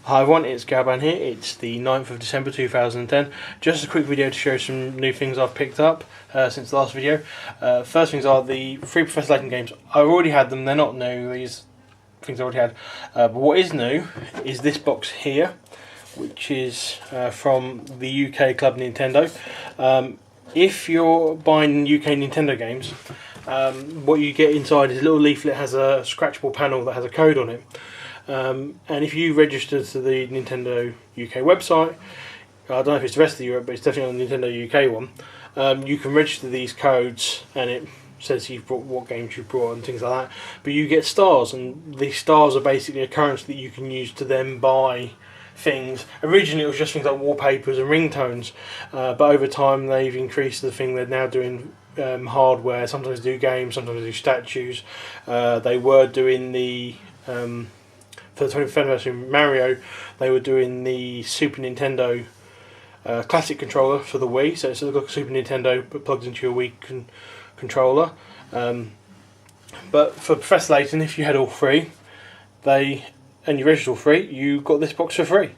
Hi everyone, it's Galban here. It's the 9th of December 2010. Just a quick video to show some new things I've picked up since the last video. First things are the free Professor Layton games. I've already had them, they're not new, these things I already had. But what is new is this box here, which is from the UK Club Nintendo. If you're buying UK Nintendo games, what you get inside is a little leaflet that has a scratchable panel that has a code on it. And if you register to the Nintendo UK website, I don't know if it's the rest of Europe, but it's definitely on the Nintendo UK one, you can register these codes and it says you've brought what games you've brought and things like that. But you get stars, and these stars are basically a currency that you can use to then buy things. Originally it was just things like wallpapers and ringtones, but over time they've increased the thing. They're now doing hardware, sometimes do games, sometimes do statues. They were doing the for the 25th anniversary Mario, they were doing the Super Nintendo classic controller for the Wii, so it's like a Super Nintendo but plugs into your Wii controller. But for Professor Layton, if you had all three, and you registered all three, you got this box for free.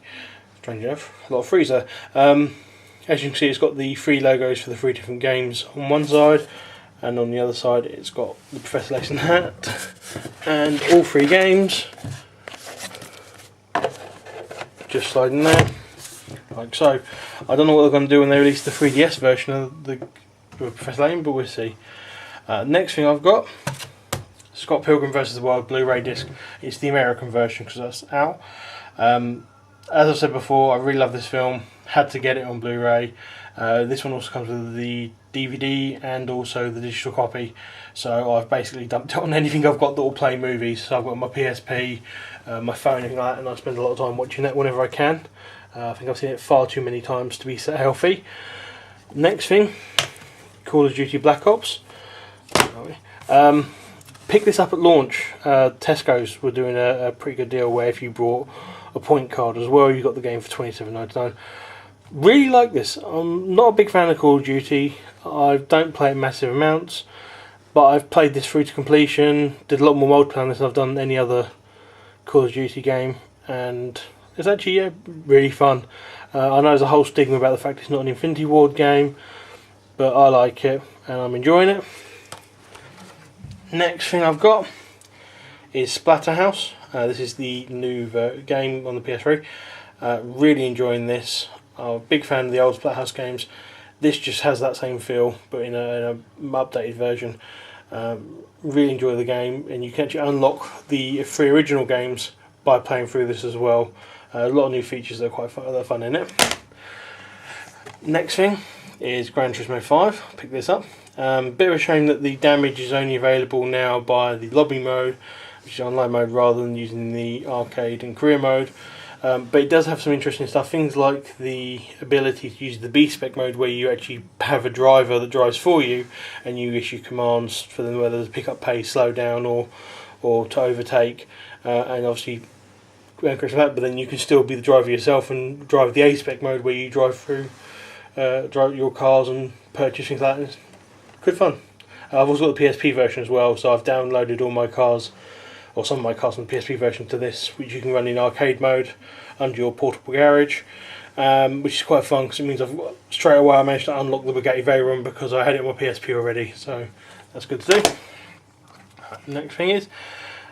Strange enough, a lot of frees there. As you can see, it's got the three logos for the three different games on one side, and on the other side it's got the Professor Layton hat and all three games. Just sliding there, like so. I don't know what they're going to do when they release the 3DS version of the Professor Layton, but we'll see. Next thing I've got, Scott Pilgrim vs. the World Blu-ray disc. It's the American version because that's out. As I've said before, I really love this film. Had to get it on Blu-ray. This one also comes with the DVD and also the digital copy. So I've basically dumped it on anything I've got that will play movies. So I've got my PSP, my phone, anything like that, and I spend a lot of time watching that whenever I can. I think I've seen it far too many times to be so healthy. Next thing, Call of Duty Black Ops. Picked this up at launch. Tesco's were doing a pretty good deal where if you brought a point card as well, you got the game for £27.99. Really like this. I'm not a big fan of Call of Duty. I don't play it massive amounts, but I've played this through to completion. Did a lot more multiplayer on this than I've done any other Call of Duty game, and it's actually really fun. I know there's a whole stigma about the fact it's not an Infinity Ward game, but I like it and I'm enjoying it. Next thing I've got is Splatterhouse. This is the new game on the PS3. Really enjoying this. I'm a big fan of the old Splatterhouse games. This just has that same feel, but in a updated version. Really enjoy the game, and you can actually unlock the three original games by playing through this as well. A lot of new features that are quite fun in it. Next thing is Gran Turismo 5. Pick this up. Bit of a shame that the damage is only available now by the lobby mode, which is online mode, rather than using the arcade and career mode. But it does have some interesting stuff, things like the ability to use the B-spec mode, where you actually have a driver that drives for you and you issue commands for them, whether to pick up pace, slow down, or to overtake, and obviously but then you can still be the driver yourself and drive the A-spec mode, where you drive through drive your cars and purchase things like that. It's good fun. I've also got the PSP version as well, so I've downloaded all my cars, or some of my cars from the PSP version, to this, which you can run in arcade mode under your portable garage, which is quite fun because it means straight away I managed to unlock the Bugatti Veyron because I had it on my PSP already, so that's good to do. Next thing is,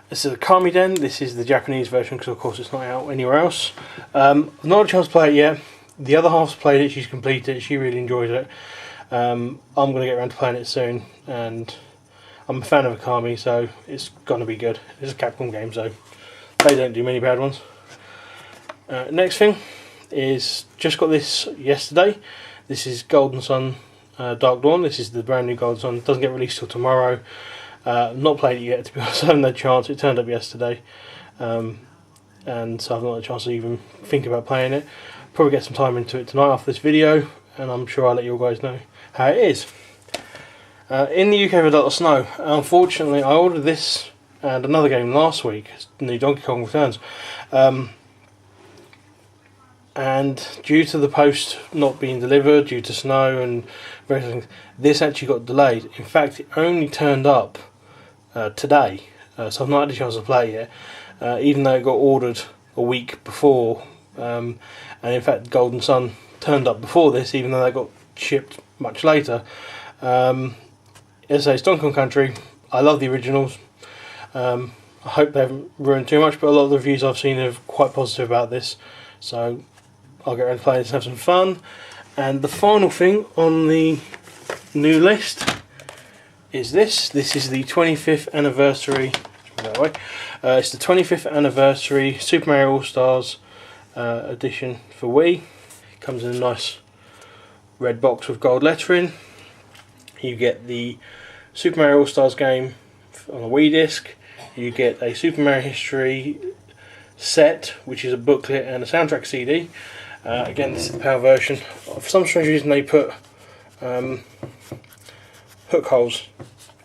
this is Okami-den. This is the Japanese version because of course it's not out anywhere else. I've not had a chance to play it yet. The other half's played it, she's completed it, she really enjoys it. I'm going to get around to playing it soon, and I'm a fan of Okami, so it's going to be good. It's a Capcom game, so they don't do many bad ones. Next thing is, just got this yesterday. This is Golden Sun Dark Dawn. This is the brand new Golden Sun. It doesn't get released till tomorrow. Not played it yet, to be honest. I haven't had a chance. It turned up yesterday, and so I've not had a chance to even think about playing it. Probably get some time into it tonight after this video, and I'm sure I'll let you guys know how it is. In the UK, we had a lot of snow. Unfortunately, I ordered this and another game last week, the Donkey Kong Returns, and due to the post not being delivered, due to snow and various things, this actually got delayed. In fact, it only turned up today, so I've not had a chance to play it yet, even though it got ordered a week before, and in fact Golden Sun turned up before this, even though they got shipped much later. As I say, it's Donkey Kong Country. I love the originals. I hope they haven't ruined too much, but a lot of the reviews I've seen are quite positive about this, so I'll get around to playing this and have some fun. And the final thing on the new list is this. This is the 25th anniversary. That way. It's the 25th anniversary Super Mario All-Stars edition for Wii. It comes in a nice red box with gold lettering. You get the Super Mario All-Stars game on a Wii disc. You get a Super Mario History set, which is a booklet and a soundtrack CD. Again, this is the PAL version. For some strange reason, they put hook holes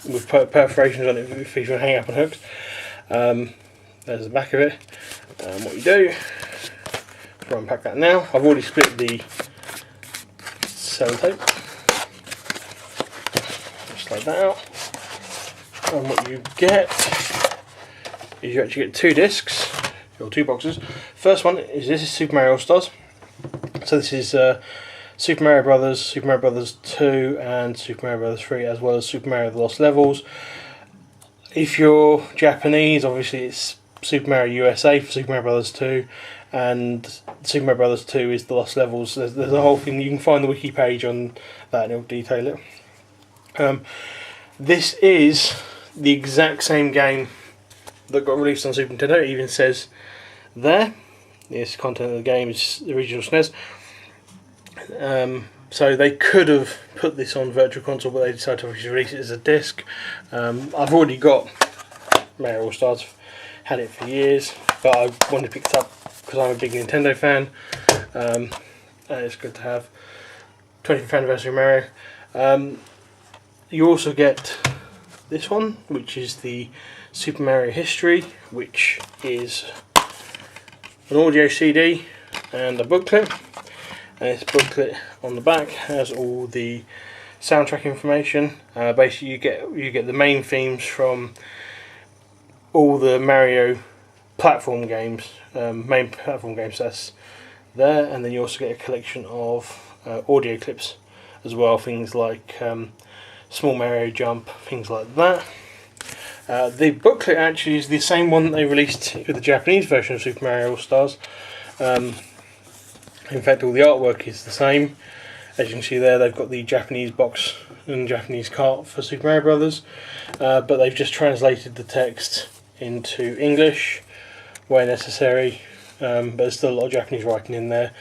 with perforations on it if you want to hang up on hooks. There's the back of it. What you do, I'll unpack that now. I've already split the sellotape. Slide that out. And what you get is you actually get two discs, or two boxes. First one is this is Super Mario All-Stars. So this is Super Mario Brothers, Super Mario Brothers 2 and Super Mario Brothers 3, as well as Super Mario The Lost Levels. If you're Japanese, obviously it's Super Mario USA for Super Mario Brothers 2, and Super Mario Brothers 2 is The Lost Levels. There's a whole thing, you can find the wiki page on that and it'll detail it. This is the exact same game that got released on Super Nintendo. It even says there, this content of the game is the original SNES. So they could have put this on Virtual Console, but they decided to release it as a disc. I've already got Mario All Stars, had it for years, but I wanted to pick it up because I'm a big Nintendo fan, and it's good to have 25th anniversary Mario. You also get this one, which is the Super Mario History, which is an audio CD and a booklet. And this booklet on the back has all the soundtrack information. Basically, you get the main themes from all the Mario platform games, main platform games. That's there, and then you also get a collection of audio clips as well. Things like Small Mario Jump, things like that. The booklet actually is the same one that they released with the Japanese version of Super Mario All Stars. In fact, all the artwork is the same. As you can see there, they've got the Japanese box and Japanese cart for Super Mario Brothers, but they've just translated the text into English where necessary, but there's still a lot of Japanese writing in there.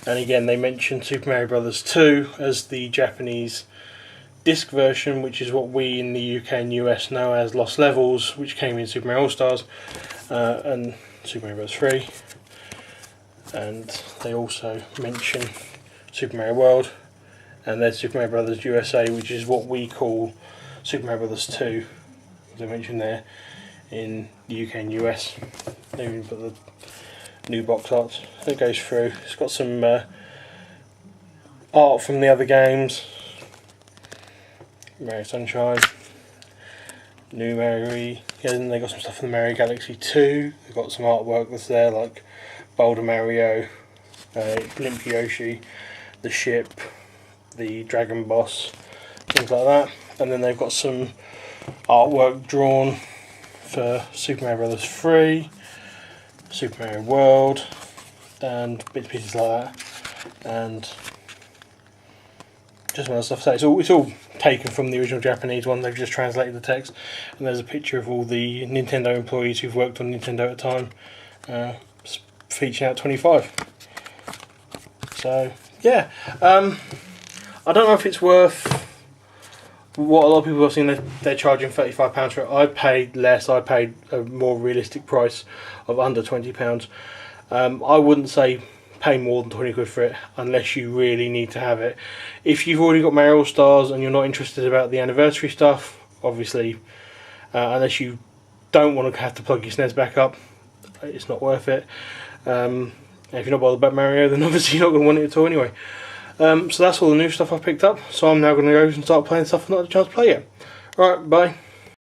And again, they mentioned Super Mario Brothers 2 as the Japanese disc version, which is what we in the UK and US know as Lost Levels, which came in Super Mario All Stars, and Super Mario Bros. 3. And they also mention Super Mario World, and then Super Mario Brothers USA, which is what we call Super Mario Brothers 2, as I mentioned there, in the UK and US. They even put the new box art that goes through. It's got some art from the other games. Mario Sunshine, new Mario, yeah, and they got some stuff from the Mario Galaxy 2. They've got some artwork that's there, like Boulder Mario, Limp Yoshi, the ship, the Dragon Boss, things like that. And then they've got some artwork drawn for Super Mario Bros. 3, Super Mario World, and bits and pieces like that. And just other stuff. So it's all taken from the original Japanese one. They've just translated the text, and there's a picture of all the Nintendo employees who've worked on Nintendo at the time, featuring out 25. So yeah, I don't know if it's worth what a lot of people have seen. They're charging £35 for it. I paid less. I paid a more realistic price of under £20. I wouldn't say pay more than 20 quid for it unless you really need to have it. If you've already got Mario All Stars and you're not interested about the anniversary stuff, obviously, unless you don't want to have to plug your SNES back up, it's not worth it. If you're not bothered about Mario, then obviously you're not going to want it at all anyway. So that's all the new stuff I've picked up. So I'm now going to go and start playing stuff I've not had a chance to play yet. Right, bye.